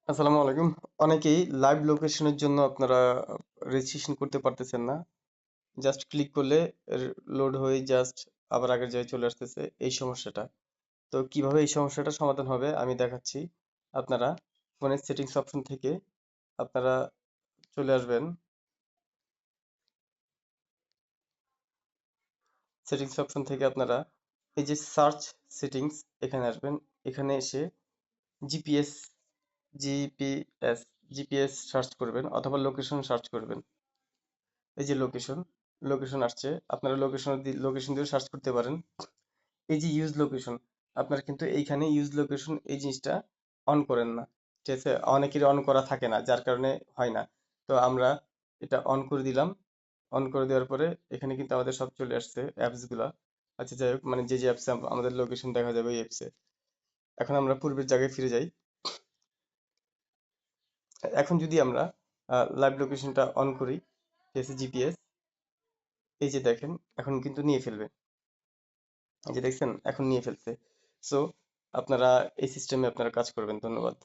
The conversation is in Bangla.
আসসালামু আলাইকুম। অনেকেই লাইভ লোকেশনের জন্য আপনারা রেজিস্ট্রেশন করতে পারতেছেন না। জাস্ট ক্লিক করলে লোড হয়ে জাস্ট আবার আগের জায়গায় চলে আসতেছে এই সমস্যাটা। তো কিভাবে এই সমস্যাটা সমাধান হবে আমি দেখাচ্ছি। আপনারা ফোনের সেটিংস অপশন থেকে আপনারা চলে আসবেন। সেটিংস অপশন থেকে আপনারা এই যে সার্চ সেটিংস এখানে আসবেন। এখানে এসে জিপিএস জিপিএস জিপিএস সার্চ করবেন অথবা লোকেশন সার্চ করবেন। এই যে লোকেশন আসছে, আপনারা লোকেশন দিয়ে সার্চ করতে পারেন। এই যে ইউজ লোকেশন, আপনারা কিন্তু এইখানে ইউজ লোকেশন এই জিনিসটা অন করেন না। ঠিক আছে, অনেকেরই অন করা থাকে না যার কারণে হয় না। তো আমরা এটা অন করে দিলাম। অন করে দেওয়ার পরে এখানে কিন্তু আমাদের সব চলে আসছে অ্যাপস গুলা। আচ্ছা যাই হোক, মানে যে যে অ্যাপসে আমাদের লোকেশন দেখা যাবে ওই অ্যাপসে। এখন আমরা পূর্বের জায়গায় ফিরে যাই। এখন যদি আমরা লাইভ লোকেশনটা অন করি, ঠিক আছে, জিপিএস, এই যে দেখেন এখন কিন্তু নিয়ে ফেলবে। এই যে দেখছেন এখন নিয়ে ফেলছে। সো আপনারা এই সিস্টেমে আপনারা কাজ করবেন। ধন্যবাদ।